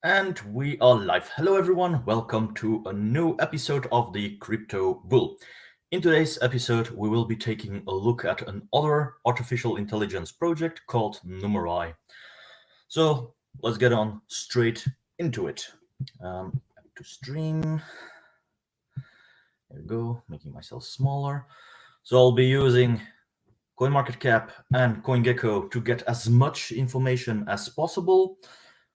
And we are live. Hello, everyone. Welcome to a new episode of the Crypto Bull. In today's episode, we will be taking a look at another artificial intelligence project called NUMERAI. So let's get on straight into it. Back to stream. There we go, making myself smaller. So I'll be using CoinMarketCap and CoinGecko to get as much information as possible.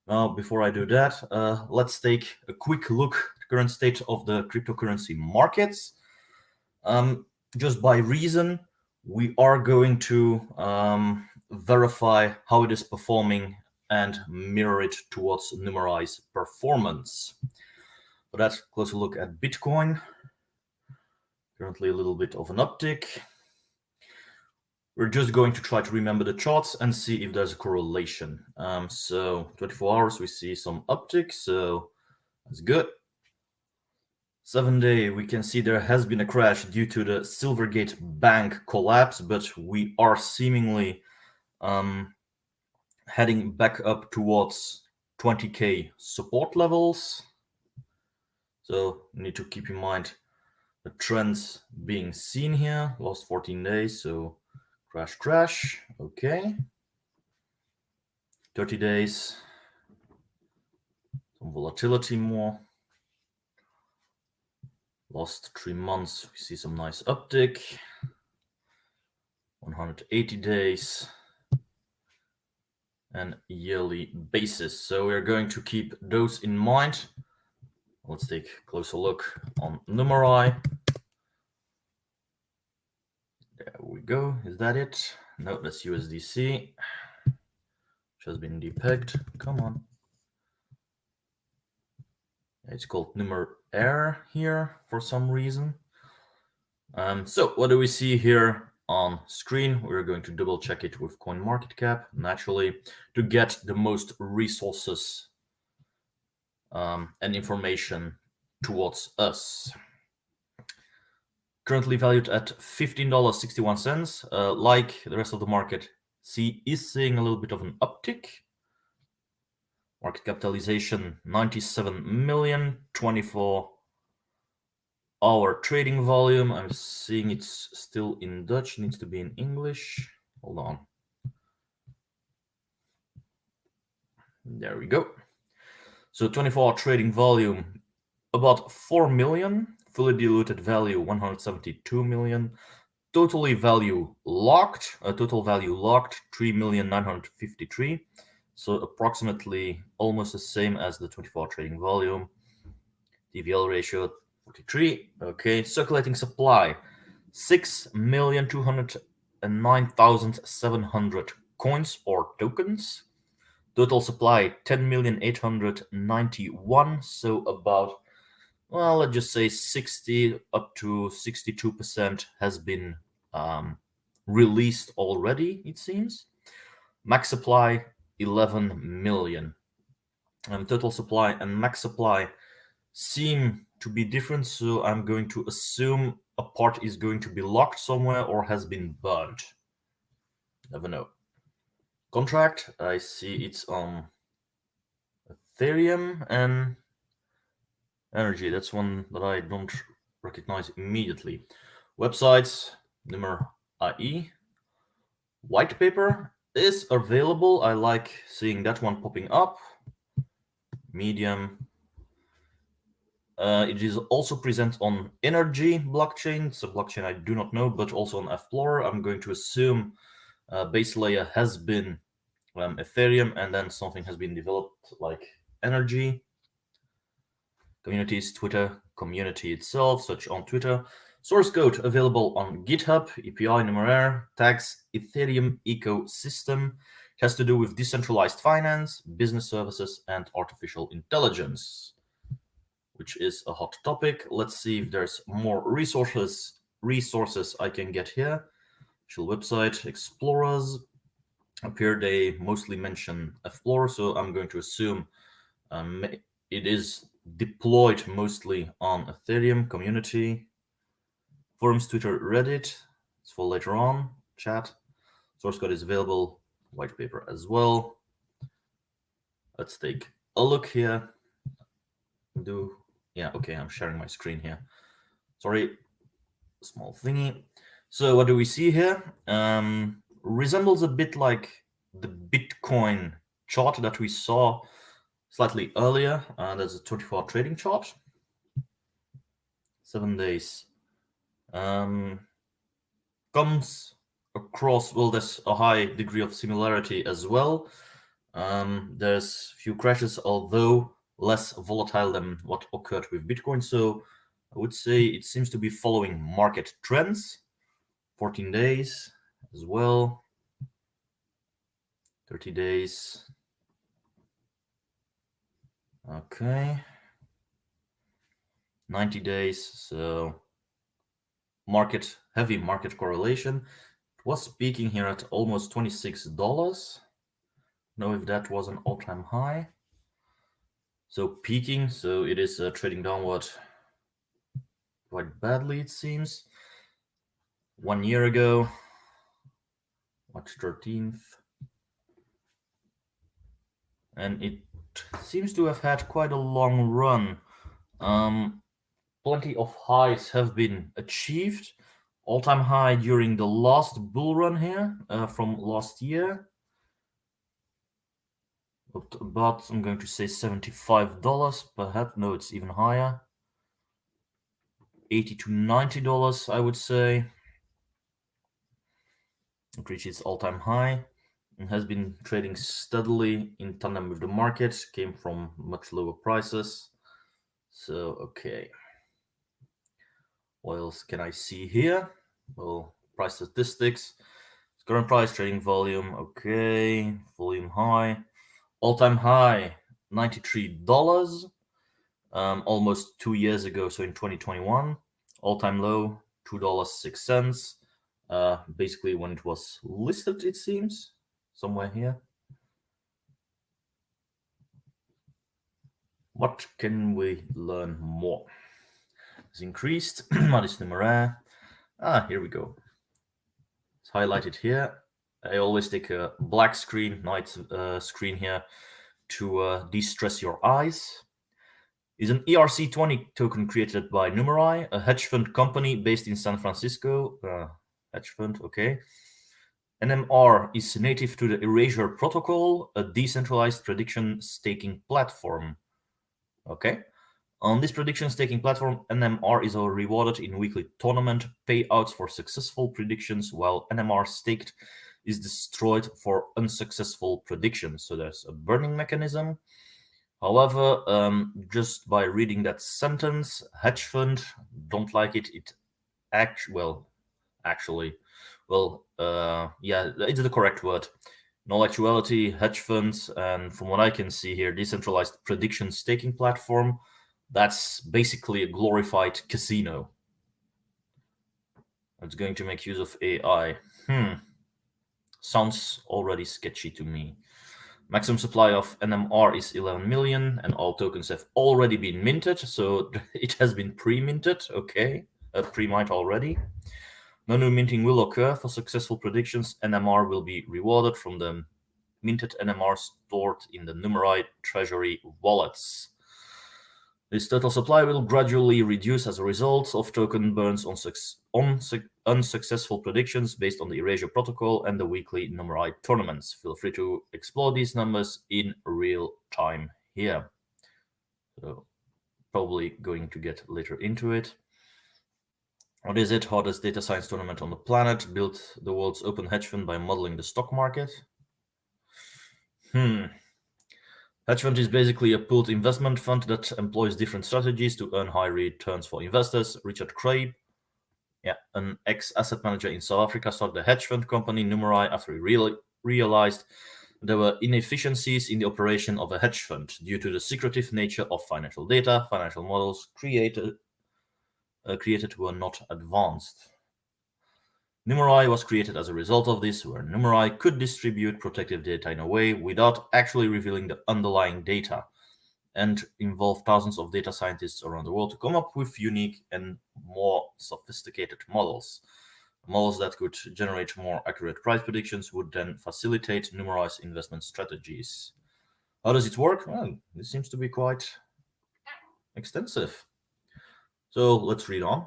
Now, before I do that, let's take a quick look at the current state of the cryptocurrency markets. Just by reason, we are going to verify how it is performing and mirror it towards NUMERAI's performance. For that, closer look at Bitcoin. Currently a little bit of an uptick. We're just going to try to remember the charts and see if there's a correlation. So 24 hours, we see some uptick, so that's good. 7-day, we can see there has been a crash due to the Silvergate Bank collapse, but we are seemingly heading back up towards 20K support levels. So you need to keep in mind the trends being seen here, last 14 days, so crash, okay. 30 days, some volatility more. Last 3 months, we see some nice uptick. 180 days and yearly basis. So we're going to keep those in mind. Let's take a closer look on NUMERAI. There we go. Is that it? No, that's USDC, which has been depegged. Come on. It's called NUMERAI here for some reason. So what do we see here on screen? We're going to double check it with CoinMarketCap, naturally, to get the most resources and information towards us. Currently valued at $15.61. Like the rest of the market, is seeing a little bit of an uptick. Market capitalization 97 million, 24-hour trading volume. I'm seeing it's still in Dutch, needs to be in English. Hold on. There we go. So 24-hour trading volume, about 4 million. Fully diluted value, 172 million. Total value locked, 3,953,000. So approximately almost the same as the 24-hour trading volume. TVL ratio 43. Okay, circulating supply 6,209,700 coins or tokens. Total supply 10,891. So about, well, let's just say 60 up to 62% has been released already, it seems. Max supply 11 million. Total supply and max supply seem to be different, so I'm going to assume a part is going to be locked somewhere or has been burned. Never know. Contract, I see it's on Ethereum and Energy. That's one that I don't recognize immediately. Websites, NUMERAI. White paper is available. I like seeing that one popping up. Medium. It is also present on Energy blockchain. It's a blockchain I do not know, but also on Explorer. I'm going to assume base layer has been Ethereum, and then something has been developed like Energy. Communities, Twitter, community itself, search on Twitter. Source code available on GitHub, API NUMERAI, tags Ethereum ecosystem. It has to do with decentralized finance, business services, and artificial intelligence, which is a hot topic. Let's see if there's more resources I can get here. Official website, explorers. Up here, they mostly mention Explorer, so I'm going to assume it is deployed mostly on Ethereum community. Forums, Twitter, Reddit. It's for later on. Chat. Source code is available. White paper as well. Let's take a look here. Okay, I'm sharing my screen here. Sorry, small thingy. So what do we see here? Resembles a bit like the Bitcoin chart that we saw slightly earlier. There's a 24-hour trading chart. 7 days. Comes across, well, there's a high degree of similarity as well. There's few crashes, although less volatile than what occurred with Bitcoin. So I would say it seems to be following market trends. 14 days as well. 30 days. Okay. 90 days. So heavy market correlation. It was peaking here at almost $26. Know if that was an all-time high. So peaking, so it is trading downward quite badly, it seems. 1 year ago, March 13th. And it seems to have had quite a long run. Plenty of highs have been achieved. All-time high during the last bull run here from last year. About, I'm going to say $75, perhaps. No, it's even higher. $80 to $90, I would say. It reached its all-time high and has been trading steadily in tandem with the market. Came from much lower prices. So, okay. What else can I see here? Well, price statistics. Current price, trading volume, okay. Volume high. All-time high, $93. Almost 2 years ago, so in 2021. All-time low, $2.06. Basically when it was listed, it seems. Somewhere here. What can we learn more? It's increased. What is NUMERAI? Here we go. It's highlighted here. I always take a black screen, night screen here to de-stress your eyes. Is an ERC20 token created by NUMERAI, a hedge fund company based in San Francisco. Hedge fund, okay. NMR is native to the Erasure Protocol, a decentralized prediction staking platform. Okay. On this prediction staking platform, NMR is rewarded in weekly tournament payouts for successful predictions, while NMR staked is destroyed for unsuccessful predictions. So there's a burning mechanism. However, just by reading that sentence, hedge fund, don't like it. Yeah, it's the correct word. In all actuality, hedge funds, and from what I can see here, decentralized prediction staking platform, that's basically a glorified casino. It's going to make use of AI. Sounds already sketchy to me. Maximum supply of NMR is 11 million, and all tokens have already been minted, so it has been pre-minted, okay, pre-mined already. No new minting will occur. For successful predictions, NMR will be rewarded from the minted NMR stored in the NUMERAI treasury wallets. This total supply will gradually reduce as a result of token burns on unsuccessful predictions based on the Erasure Protocol and the weekly NUMERAI tournaments. Feel free to explore these numbers in real time here. So, probably going to get later into it. What is it? Hardest data science tournament on the planet. Built the world's open hedge fund by modeling the stock market. Hedge fund is basically a pooled investment fund that employs different strategies to earn high returns for investors. Richard Craib, an ex-asset manager in South Africa, started the hedge fund company NUMERAI after he realized there were inefficiencies in the operation of a hedge fund due to the secretive nature of financial data. Financial models created were not advanced. NUMERAI was created as a result of this, where NUMERAI could distribute protective data in a way without actually revealing the underlying data, and involve thousands of data scientists around the world to come up with unique and more sophisticated models. Models that could generate more accurate price predictions would then facilitate NUMERAI's investment strategies. How does it work? Well, this seems to be quite extensive. So let's read on.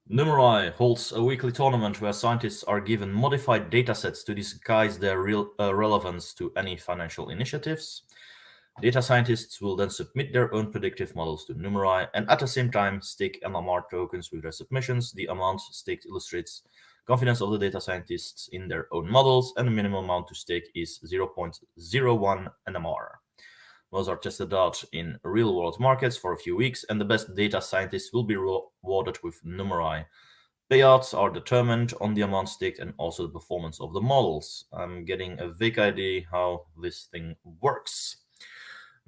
NUMERAI holds a weekly tournament where scientists are given modified datasets to disguise their real relevance to any financial initiatives. Data scientists will then submit their own predictive models to NUMERAI and at the same time stake NMR tokens with their submissions. The amount staked illustrates confidence of the data scientists in their own models, and the minimum amount to stake is 0.01 NMR. Those are tested out in real-world markets for a few weeks, and the best data scientists will be rewarded with NUMERAI. Payouts are determined on the amount staked and also the performance of the models. I'm getting a vague idea how this thing works.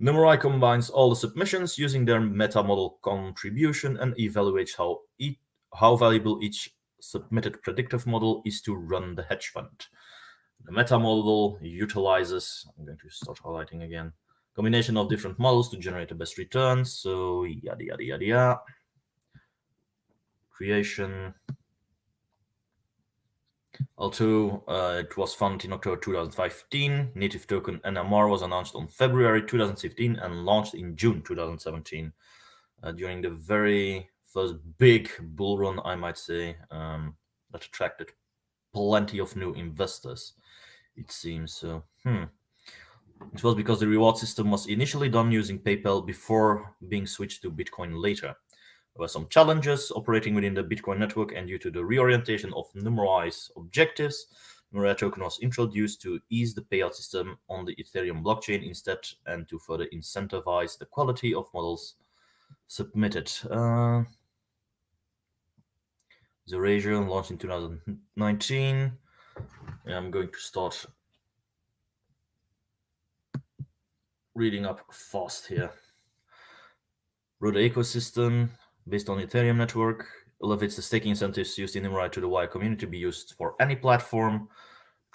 NUMERAI combines all the submissions using their meta model contribution and evaluates how valuable each submitted predictive model is to run the hedge fund. The meta model utilizes, I'm going to start highlighting again, combination of different models to generate the best returns. So yada yada yada yada. Creation. Although it was founded in October 2015, native token NMR was announced on February 2015 and launched in June 2017. During the very first big bull run, I might say, that attracted plenty of new investors, it seems. So, it was because the reward system was initially done using PayPal before being switched to Bitcoin later. There were some challenges operating within the Bitcoin network, and due to the reorientation of NUMERAI's objectives, NUMERAI token was introduced to ease the payout system on the Ethereum blockchain instead, and to further incentivize the quality of models submitted. The Erasure launched in 2019. I'm going to start reading up fast here. Road ecosystem based on Ethereum network elevates the staking incentives used in NUMERAI to the wider community to be used for any platform.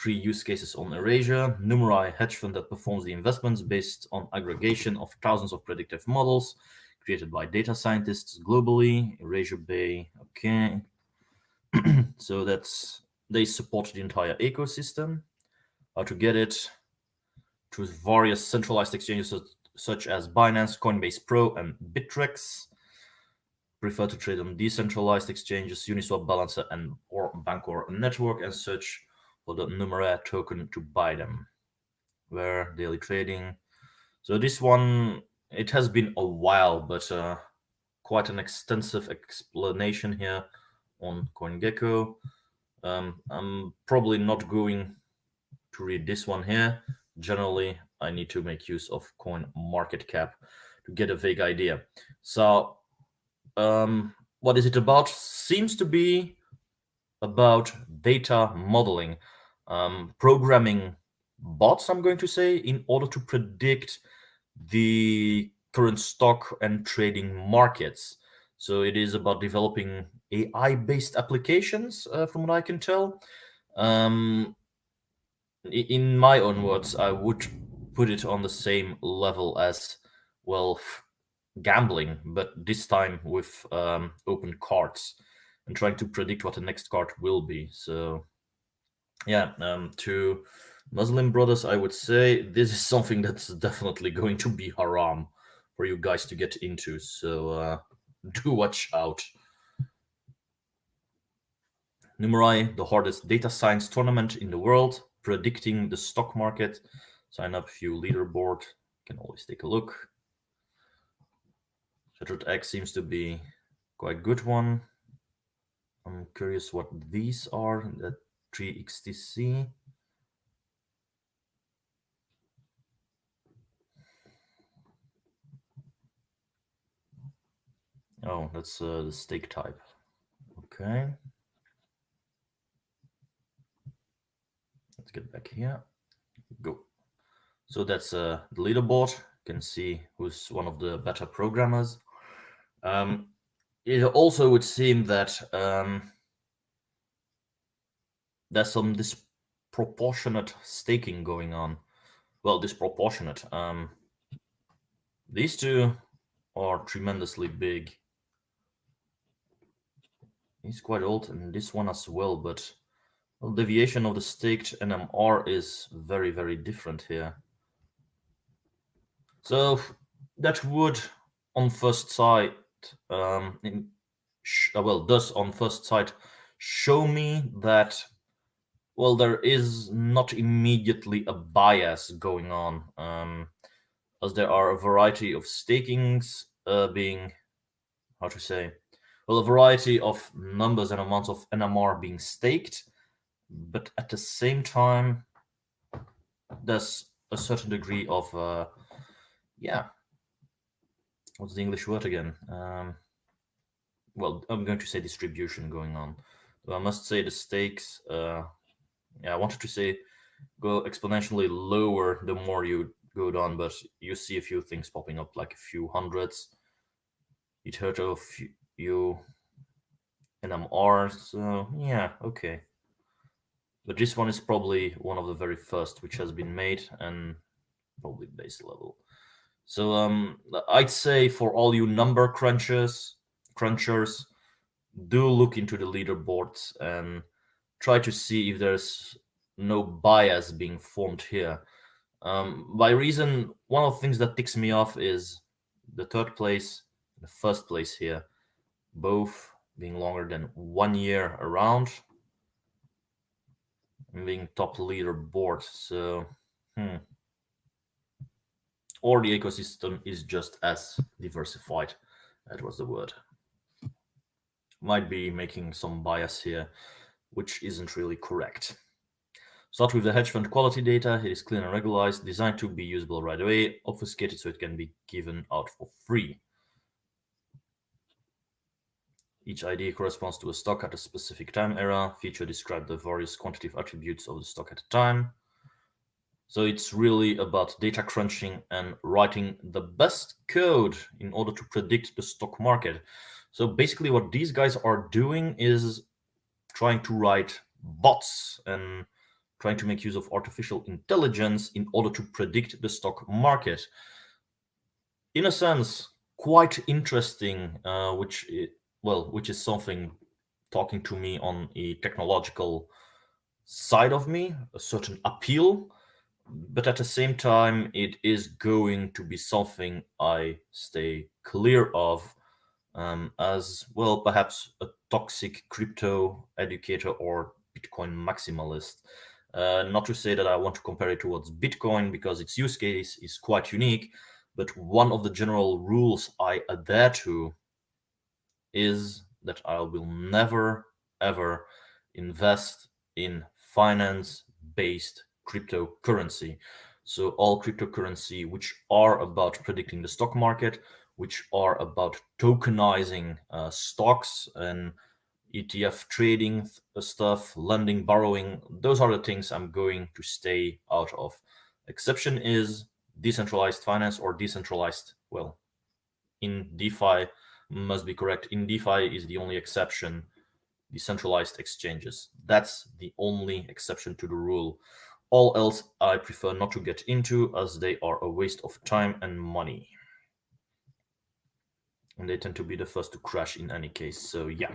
3 use cases on Erasure. NUMERAI hedge fund that performs the investments based on aggregation of thousands of predictive models created by data scientists globally. Erasure Bay, okay. So they support the entire ecosystem. How to get it? Through various centralized exchanges such as Binance, Coinbase Pro, and Bittrex. Prefer to trade on decentralized exchanges, Uniswap, Balancer, and or Bancor network, and search for the NUMERAI token to buy them. Where daily trading. So this one, it has been a while, but quite an extensive explanation here on CoinGecko. I'm probably not going to read this one here. Generally, I need to make use of CoinMarketCap to get a vague idea. So, what is it about? Seems to be about data modeling, programming bots, I'm going to say, in order to predict the current stock and trading markets. So it is about developing AI-based applications, from what I can tell. In my own words, I would put it on the same level as, well, gambling, but this time with open cards and trying to predict what the next card will be. So, yeah, to Muslim brothers, I would say this is something that's definitely going to be haram for you guys to get into. So, do watch out. NUMERAI, the hardest data science tournament in the world, predicting the stock market. Sign up if you leaderboard. Can always take a look. Shattered X seems to be quite good one. I'm curious what these are. The 3XTC. Oh, that's the stake type. Okay. Let's get back here. Go. So that's the leaderboard. You can see who's one of the better programmers. It also would seem that there's some disproportionate staking going on. Well, disproportionate. These two are tremendously big. He's quite old, and this one as well, but Well, deviation of the staked NMR is very, very different here. So that would, on first sight, does on first sight show me that, well, there is not immediately a bias going on, as there are a variety of stakings being, how to say, well, a variety of numbers and amounts of NMR being staked, but at the same time, there's a certain degree of, yeah, what's the English word again? Well, I'm going to say distribution going on. So I must say the stakes, I wanted to say go exponentially lower the more you go down, but you see a few things popping up, like a few hundreds. It hurt a few NMR, so yeah, okay. But this one is probably one of the very first which has been made, and probably base level. So I'd say for all you number crunchers, do look into the leaderboards and try to see if there's no bias being formed here. By reason, one of the things that ticks me off is the third place, the first place here, both being longer than 1 year around and being top leaderboard. So, or the ecosystem is just as diversified. That was the word. Might be making some bias here, which isn't really correct. Start with the hedge fund quality data. It is clean and regularized, designed to be usable right away, obfuscated so it can be given out for free. Each ID corresponds to a stock at a specific time era. Feature describe the various quantitative attributes of the stock at a time. So it's really about data crunching and writing the best code in order to predict the stock market. So basically what these guys are doing is trying to write bots and trying to make use of artificial intelligence in order to predict the stock market. In a sense, quite interesting, which is something talking to me on a technological side of me, a certain appeal, but at the same time, it is going to be something I stay clear of, as well, perhaps a toxic crypto educator or Bitcoin maximalist. Not to say that I want to compare it towards Bitcoin because its use case is quite unique, but one of the general rules I adhere to is that I will never ever invest in finance based cryptocurrency. So, all cryptocurrency which are about predicting the stock market, which are about tokenizing stocks and ETF trading stuff, lending, borrowing, those are the things I'm going to stay out of. Exception is decentralized finance or decentralized, well, in DeFi must be correct. In DeFi is the only exception, decentralized exchanges. That's the only exception to the rule. All else I prefer not to get into as they are a waste of time and money. And they tend to be the first to crash in any case. So yeah.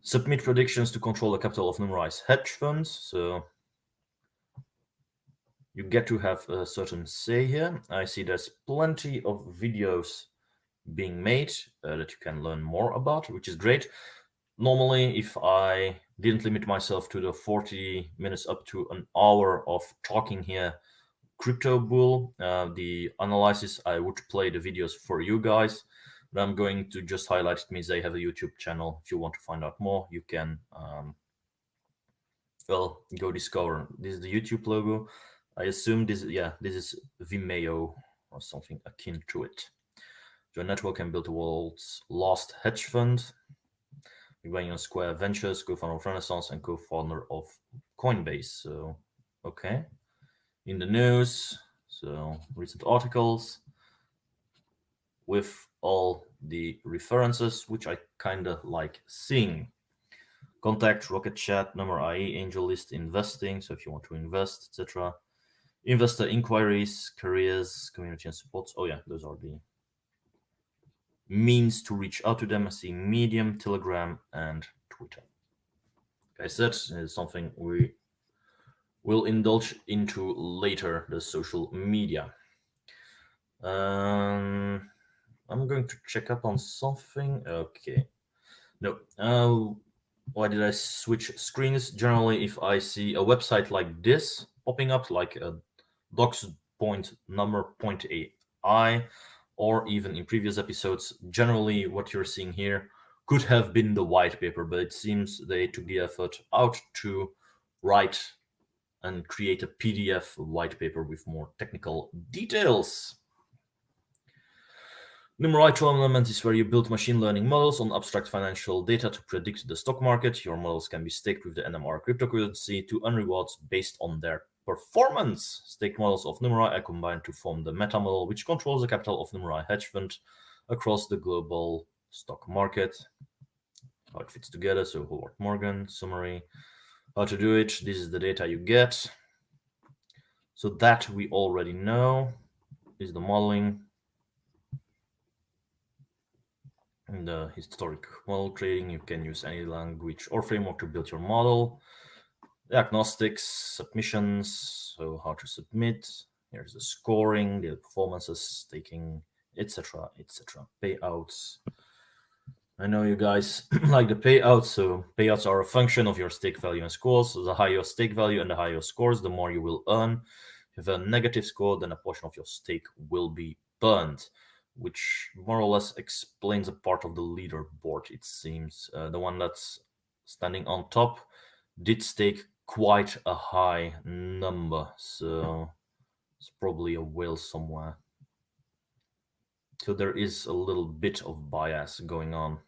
Submit predictions to control the capital of NUMERAI's hedge funds. So you get to have a certain say here. I see there's plenty of videos being made that you can learn more about, which is great. Normally, if I didn't limit myself to the 40 minutes up to an hour of talking here, crypto bull, the analysis, I would play the videos for you guys. But I'm going to just highlight it. Means they have a YouTube channel. If you want to find out more, you can go discover. This is the YouTube logo. I assume this is Vimeo or something akin to it. Join network and build the world's last hedge fund. Big Square Ventures, co-founder of Renaissance and co-founder of Coinbase. So, okay. In the news, so recent articles with all the references, which I kind of like seeing. Contact, Rocket Chat, NUMERAI, Angel List, Investing. So if you want to invest, etc. Investor inquiries, careers, community and supports. Oh yeah, those are the means to reach out to them. I see Medium, Telegram, and Twitter. Like I said, is something we will indulge into later, the social media. I'm going to check up on something. Okay. No. Why did I switch screens? Generally, if I see a website like this popping up, like a docs.number.ai, or even in previous episodes, generally what you're seeing here could have been the white paper, but it seems they took the effort out to write and create a PDF white paper with more technical details. NUMERAI tournament is where you build machine learning models on abstract financial data to predict the stock market. Your models can be staked with the NMR cryptocurrency to earn rewards based on their performance. Staked models of NUMERAI are combined to form the meta model, which controls the capital of NUMERAI hedge fund across the global stock market. How it fits together. So Howard Morgan, summary, how to do it. This is the data you get. So that we already know is the modeling. In the historic model trading, you can use any language or framework to build your model. Diagnostics, submissions, so how to submit. Here's the scoring, the performances, staking, etc., etc. Payouts. I know you guys like the payouts, so payouts are a function of your stake value and scores. So the higher your stake value and the higher your scores, the more you will earn. If you have a negative score, then a portion of your stake will be burned, which more or less explains a part of the leaderboard, it seems. The one that's standing on top did stake quite a high number, so it's probably a whale somewhere. So there is a little bit of bias going on.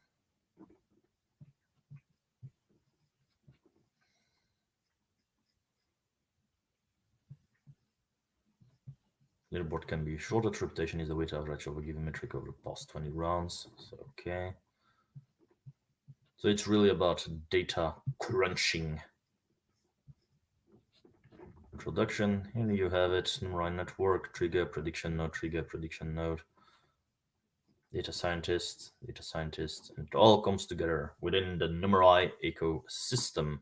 Leaderboard can be shorter. Reputation is the weighted average of a given metric over the past 20 rounds. So, okay. So it's really about data crunching. Introduction. Here you have it. NUMERAI network, trigger, prediction node. Data scientist, and it all comes together within the NUMERAI ecosystem.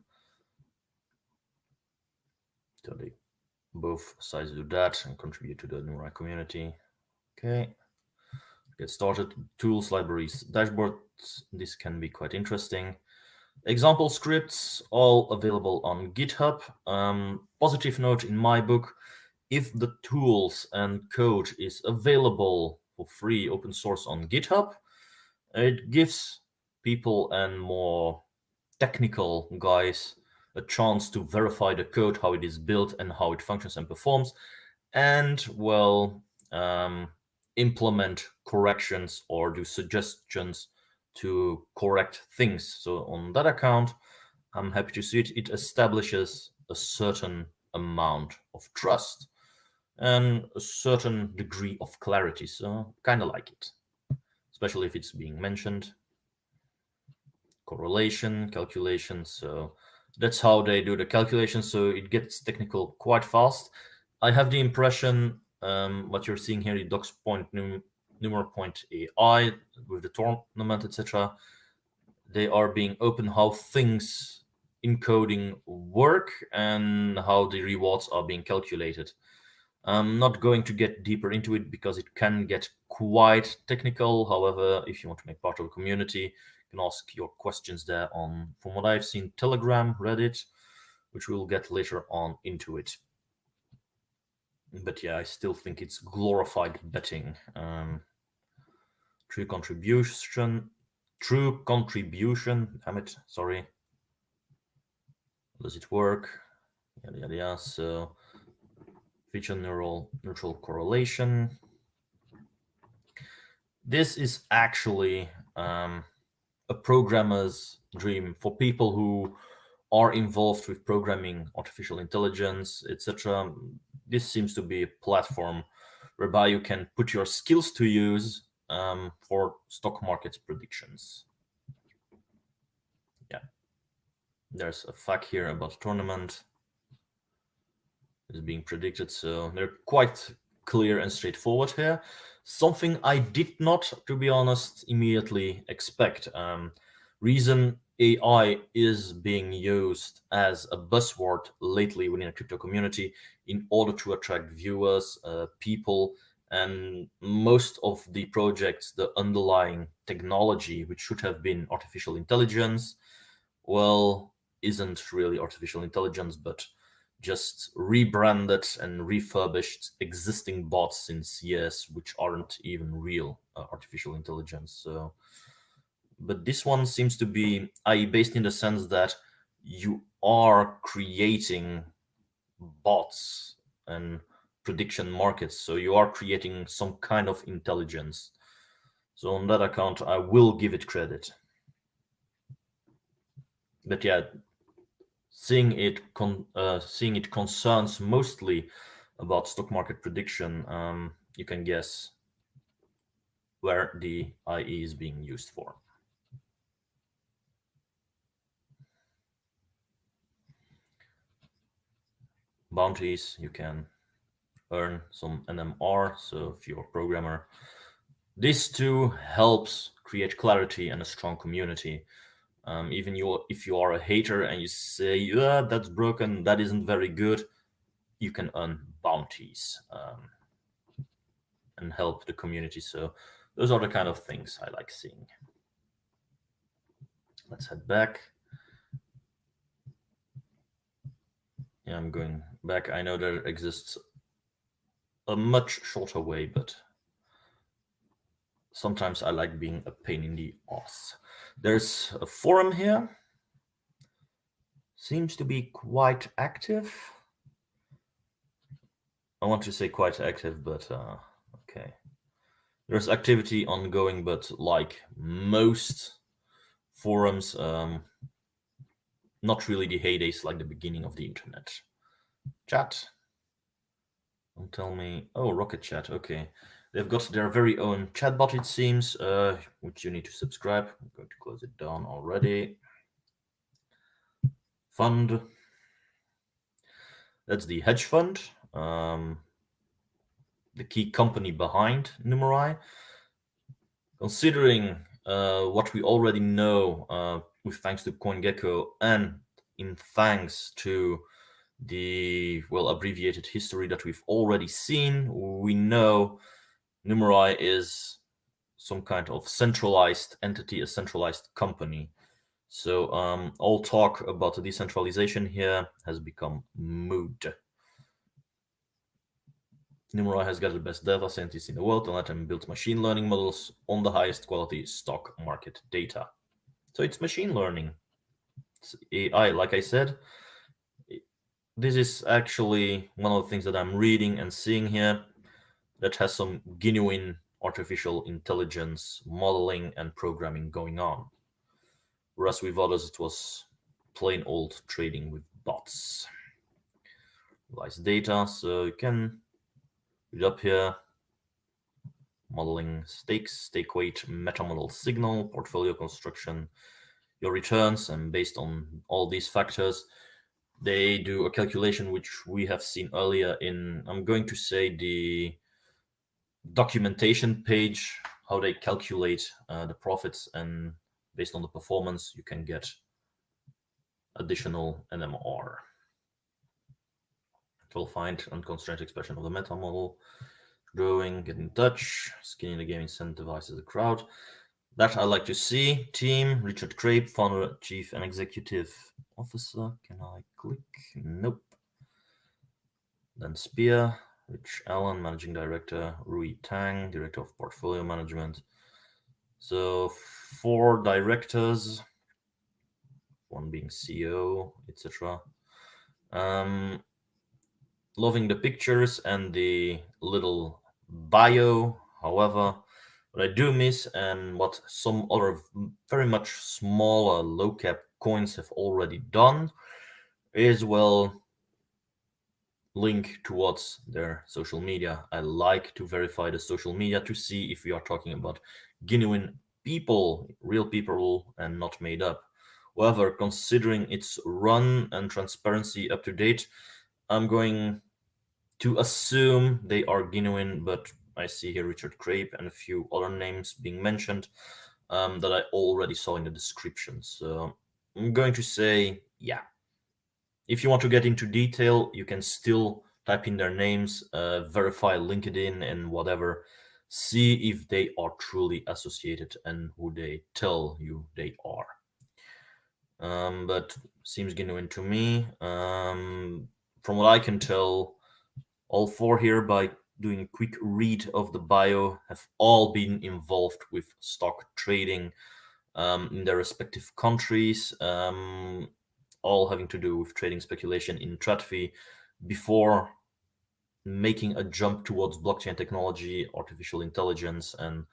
So they both sides do that and contribute to the NUMERAI community. Okay. Get started. Tools, libraries, dashboards. This can be quite interesting. Example scripts, all available on GitHub. Positive note in my book, if the tools and code is available for free open source on GitHub, it gives people and more technical guys a chance to verify the code, how it is built and how it functions and performs, and implement corrections or do suggestions to correct things. So on that account, I'm happy to see it. It establishes a certain amount of trust and a certain degree of clarity. So kind of like it, especially if it's being mentioned. Correlation, calculation. So that's how they do the calculation. So it gets technical quite fast. I have the impression what you're seeing here, the docs.numer.ai with the tournament, etc. They are being open how things in coding work and how the rewards are being calculated. I'm not going to get deeper into it because it can get quite technical. However, if you want to make part of a community, you can ask your questions there on, from what I've seen, Telegram, Reddit, which we'll get later on into it. But yeah, I still think it's glorified betting. True contribution. Damn it, sorry. Does it work? Yada yada yada. So feature neutral correlation. This is actually a programmer's dream for people who are involved with programming, artificial intelligence, etc. This seems to be a platform whereby you can put your skills to use for stock market predictions. Yeah, there's a fact here about tournament is being predicted, so they're quite clear and straightforward here. Something I did not, to be honest, immediately expect. Reason AI is being used as a buzzword lately within a crypto community in order to attract viewers, people, and most of the projects, the underlying technology, which should have been artificial intelligence, well, isn't really artificial intelligence, but just rebranded and refurbished existing bots since years, which aren't even real artificial intelligence. So but this one seems to be AI based in the sense that you are creating bots and prediction markets. So you are creating some kind of intelligence. So on that account, I will give it credit. But yeah, seeing it concerns mostly about stock market prediction, you can guess where the IE is being used for. Bounties, you can earn some NMR. So if you're a programmer, this too helps create clarity and a strong community. Even if you are a hater and you say, yeah, that's broken, that isn't very good, you can earn bounties and help the community. So those are the kind of things I like seeing. Let's head back. Yeah, I'm going back. I know there exists a much shorter way, but sometimes I like being a pain in the ass. There's a forum here. Seems to be quite active. I want to say quite active, but okay. There's activity ongoing, but like most forums, not really the heydays like the beginning of the internet. Chat. Don't tell me. Oh, Rocket Chat. Okay. They've got their very own chatbot, it seems, which you need to subscribe. I'm going to close it down already. Fund. That's the hedge fund, the key company behind NUMERAI. Considering what we already know with thanks to CoinGecko and in thanks to the abbreviated history that we've already seen, we know NUMERAI is some kind of centralized entity, a centralized company. So all talk about the decentralization here has become moot. NUMERAI has got the best data scientists in the world and let them build machine learning models on the highest quality stock market data. So it's machine learning. It's AI, like I said. This is actually one of the things that I'm reading and seeing here that has some genuine artificial intelligence modeling and programming going on. Whereas with others, it was plain old trading with bots. Nice data, so you can read up here. Modeling stakes, stake weight, meta model signal, portfolio construction, your returns, and based on all these factors, they do a calculation which we have seen earlier in, I'm going to say, the documentation page, how they calculate the profits, and based on the performance, you can get additional NMR. It will find unconstrained expression of the meta model, growing, get in touch, skinning the game incentivizes the crowd. That I like to see. Team, Richard Crape, founder, chief and executive officer. Can I click? Nope. Then Spear, Rich Allen, managing director, Rui Tang, director of portfolio management. So 4 directors, one being CEO, etc. Loving the pictures and the little bio. However, what I do miss, and what some other very much smaller low cap coins have already done, is link towards their social media. I like to verify the social media to see if we are talking about genuine people, real people, and not made up. However, considering its run and transparency up to date, I'm going to assume they are genuine, but I see here Richard Crape and a few other names being mentioned that I already saw in the description. So I'm going to say, yeah. If you want to get into detail, you can still type in their names, verify LinkedIn and whatever, see if they are truly associated and who they tell you they are. But seems genuine to me. From what I can tell, all four here, by doing a quick read of the bio, have all been involved with stock trading in their respective countries, all having to do with trading speculation in TradFi before making a jump towards blockchain technology, artificial intelligence, and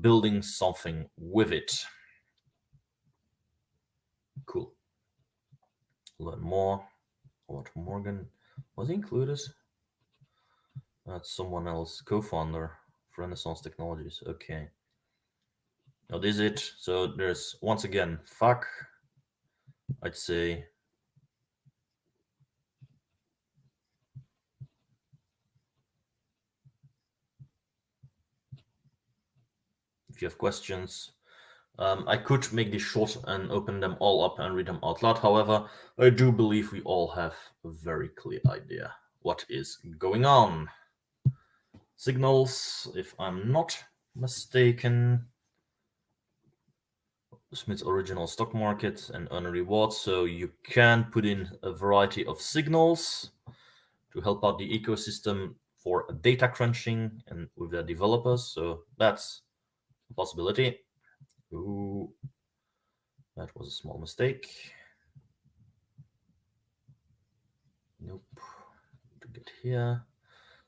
building something with it. Cool. Learn more. What Morgan was he included? That's someone else, co-founder of Renaissance Technologies. Okay. Now this is it. So there's once again fuck. I'd say if you have questions, I could make this short and open them all up and read them out loud. However, I do believe we all have a very clear idea what is going on. Signals, if I'm not mistaken, Smith's original stock market and earn a reward. So you can put in a variety of signals to help out the ecosystem for data crunching and with their developers. So that's a possibility. Ooh, that was a small mistake. Nope. To get here.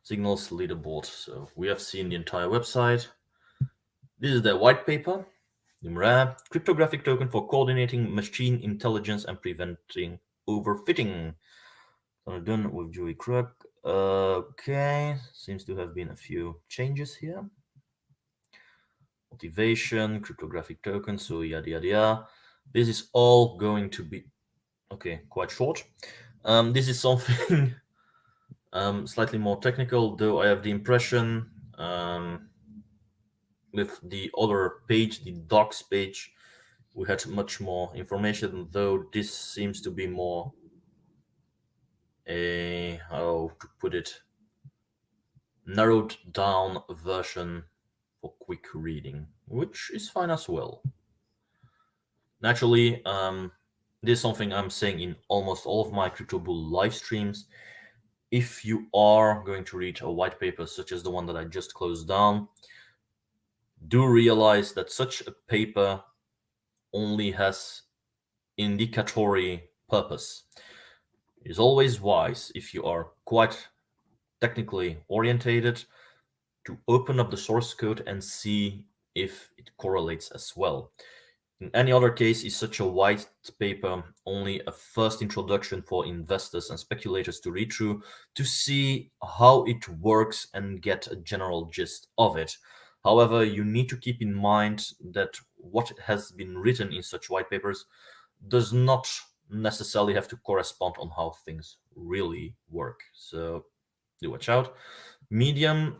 Signals leaderboard. So we have seen the entire website. This is their white paper. NUMERAI, cryptographic token for coordinating machine intelligence and preventing overfitting. Done with Joey Krug. Okay, seems to have been a few changes here. Motivation, cryptographic token, so yada yada yada. This is all going to be okay, quite short. This is something slightly more technical, though I have the impression with the other page, the docs page, we had much more information, though this seems to be more a, how to put it, narrowed down version for quick reading, which is fine as well. Naturally, this is something I'm saying in almost all of my CryptoBull live streams. If you are going to read a white paper such as the one that I just closed down, do realize that such a paper only has indicatory purpose. It is always wise, if you are quite technically orientated, to open up the source code and see if it correlates as well. In any other case, is such a white paper only a first introduction for investors and speculators to read through to see how it works and get a general gist of it. However, you need to keep in mind that what has been written in such white papers does not necessarily have to correspond on how things really work. So do watch out. Medium,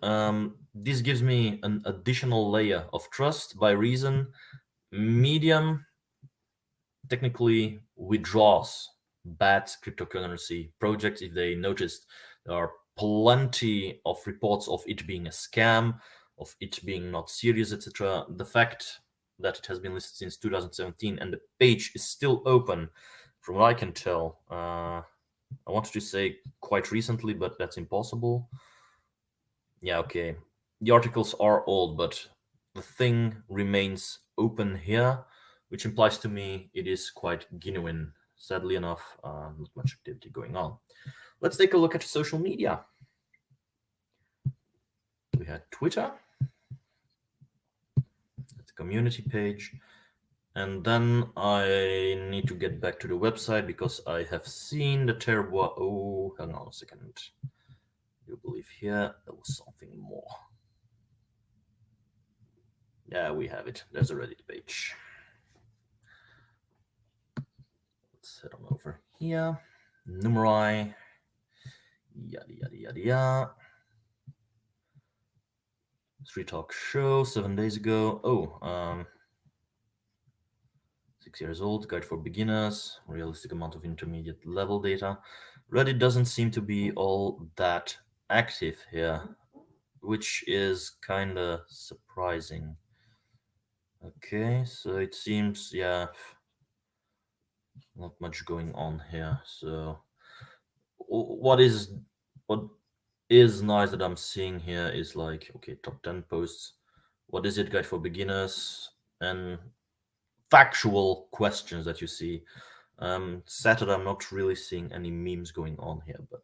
this gives me an additional layer of trust by reason Medium technically withdraws bad cryptocurrency projects if they noticed there are plenty of reports of it being a scam, of it being not serious, etc. The fact that it has been listed since 2017 and the page is still open, from what I can tell, I wanted to say quite recently, but that's impossible. Yeah, okay. The articles are old, but the thing remains open here, which implies to me it is quite genuine. Sadly enough, not much activity going on. Let's take a look at social media. We had Twitter, that's the community page. And then I need to get back to the website because I have seen the terrible. Oh, hang on a second. You believe here there was something more. Yeah, we have it. There's a Reddit page. Let's head on over here. NUMERAI. Yada yada yada yada. Street Talk Show 7 days ago. Oh, 6 years old, guide for beginners, realistic amount of intermediate level data. Reddit doesn't seem to be all that active here, which is kind of surprising. Okay, so it seems, yeah, not much going on here. So what is nice that I'm seeing here is like, okay, top 10 posts. What is it, guide for beginners? And factual questions that you see. Sad that I'm not really seeing any memes going on here, but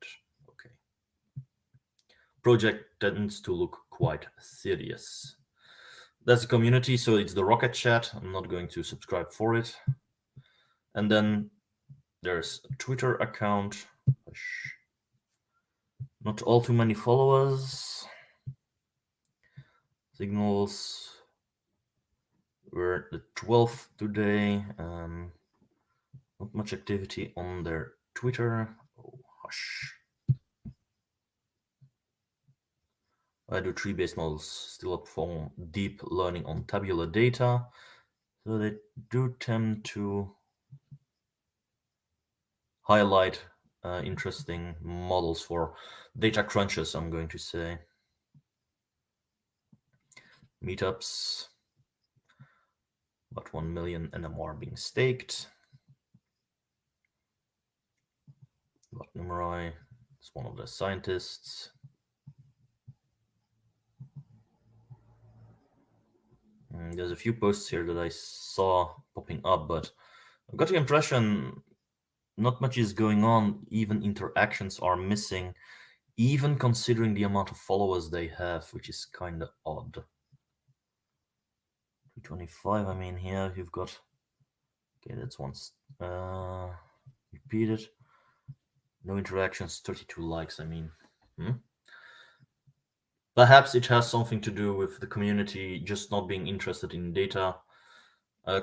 okay. Project tends to look quite serious. That's the community, so it's the Rocket Chat. I'm not going to subscribe for it. And then there's a Twitter account. Not all too many followers. Signals. We're the 12th today. Not much activity on their Twitter. Oh, hush. I do tree-based models still perform deep learning on tabular data. So they do tend to highlight interesting models for data crunches, I'm going to say. Meetups. About 1 million NMR being staked. About NUMERAI. It's one of the scientists. There's a few posts here that I saw popping up, but I've got the impression not much is going on. Even interactions are missing, even considering the amount of followers they have, which is kind of odd. 325, I mean, here you've got, okay, that's once repeated. No interactions, 32 likes, I mean. Perhaps it has something to do with the community just not being interested in data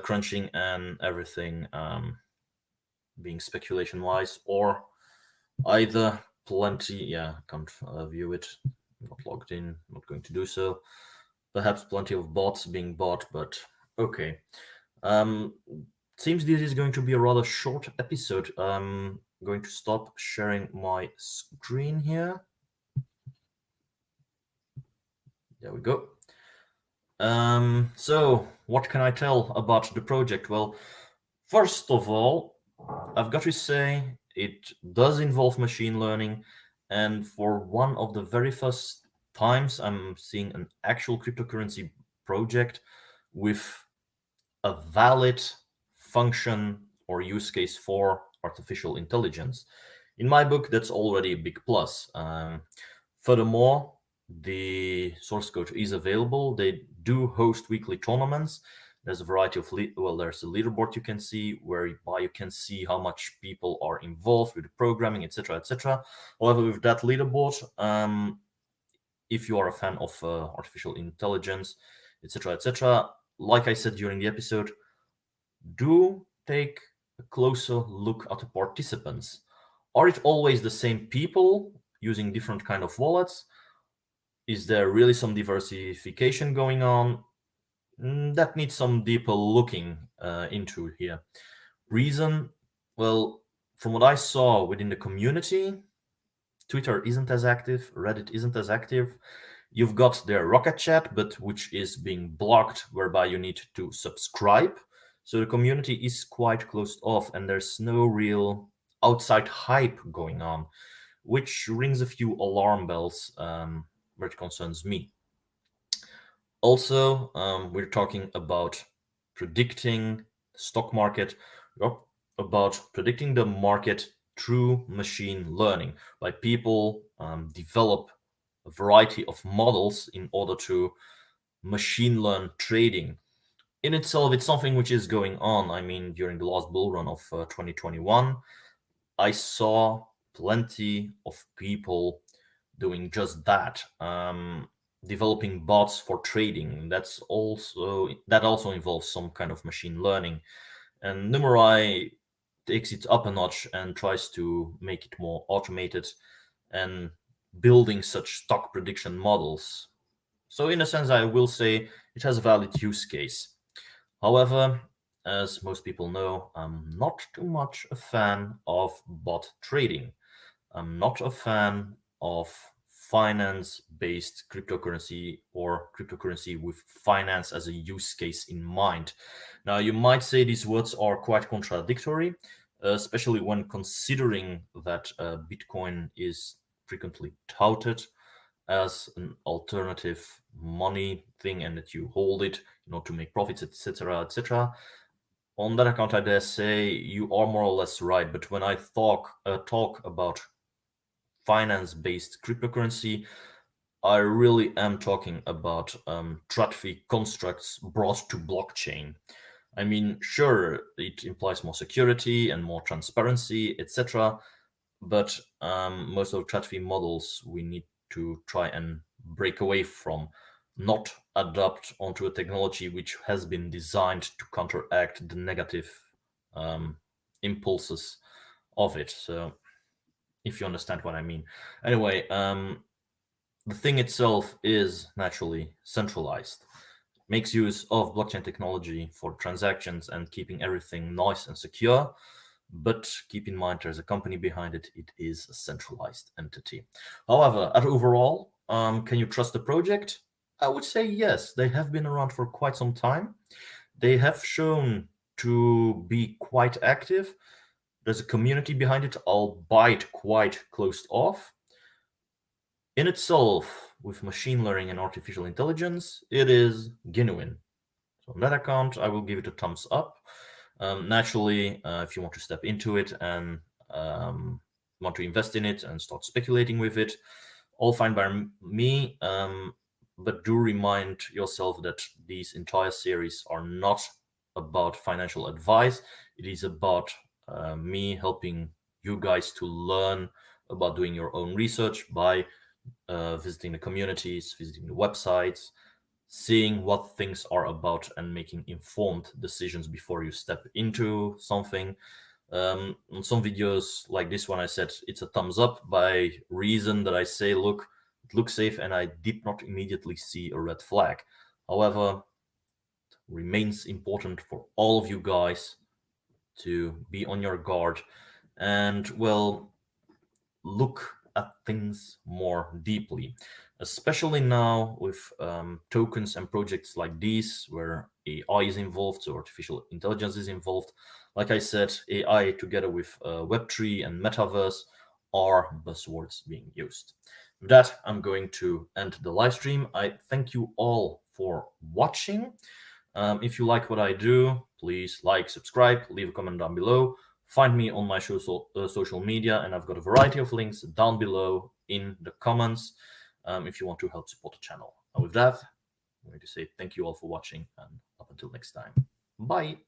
crunching and everything being speculation wise, or either plenty, yeah, can't view it, not logged in, not going to do so. Perhaps plenty of bots being bought, but okay. Seems this is going to be a rather short episode. I'm going to stop sharing my screen here. There we go. So what can I tell about the project? Well, first of all, I've got to say it does involve machine learning, and for one of the very first times I'm seeing an actual cryptocurrency project with a valid function or use case for artificial intelligence. In my book, that's already a big plus. Furthermore, the source code is available. They do host weekly tournaments. There's a variety of there's a leaderboard you can see whereby you can see how much people are involved with the programming, etc., etc. However, with that leaderboard, if you are a fan of artificial intelligence, etc., etc., like I said during the episode, do take a closer look at the participants. Are it always the same people using different kind of wallets? Is there really some diversification going on? That needs some deeper looking into here. Reason? Well, from what I saw within the community, Twitter isn't as active, Reddit isn't as active. You've got their Rocket Chat, but which is being blocked, whereby you need to subscribe. So the community is quite closed off, and there's no real outside hype going on, which rings a few alarm bells where it concerns me. Also, we're talking about predicting the stock market, about predicting the market through machine learning, by people develop a variety of models in order to machine learn trading. In itself, it's something which is going on. I mean, during the last bull run of 2021, I saw plenty of people doing just that, developing bots for trading. That also involves some kind of machine learning, and NUMERAI takes it up a notch and tries to make it more automated and building such stock prediction models. So in a sense, I will say it has a valid use case. However, as most people know, I'm not too much a fan of bot trading. I'm not a fan of finance-based cryptocurrency or cryptocurrency with finance as a use case in mind. Now, you might say these words are quite contradictory, especially when considering that Bitcoin is frequently touted as an alternative money thing and that you hold it, to make profits, etc., etc. On that account, I dare say you are more or less right. But when I talk about finance-based cryptocurrency, I really am talking about TradFi constructs brought to blockchain. I mean, sure, it implies more security and more transparency, etc. But most of TradFi models we need to try and break away from, not adapt onto a technology which has been designed to counteract the negative um, impulses of it. So, if you understand what I mean. Anyway, the thing itself is naturally centralized. Makes use of blockchain technology for transactions and keeping everything nice and secure. But keep in mind, there's a company behind it. It is a centralized entity. However, at overall, can you trust the project? I would say yes. They have been around for quite some time. They have shown to be quite active. There's a community behind it, albeit quite closed off. In itself, with machine learning and artificial intelligence, it is genuine. So on that account, I will give it a thumbs up. Naturally, if you want to step into it and want to invest in it and start speculating with it, all fine by me. But do remind yourself that these entire series are not about financial advice. It is about me helping you guys to learn about doing your own research by visiting the communities, visiting the websites, seeing what things are about, and making informed decisions before you step into something. On some videos like this one, I said it's a thumbs up by reason that I say, look, it looks safe, and I did not immediately see a red flag. However, it remains important for all of you guys to be on your guard and, well, look at things more deeply, especially now with tokens and projects like these where AI is involved, so artificial intelligence is involved. Like I said, AI together with Web3 and Metaverse are buzzwords being used. With that, I'm going to end the live stream. I thank you all for watching. If you like what I do, please like, subscribe, leave a comment down below. Find me on my social media, and I've got a variety of links down below in the comments if you want to help support the channel. And with that, I'm going to say thank you all for watching, and up until next time. Bye.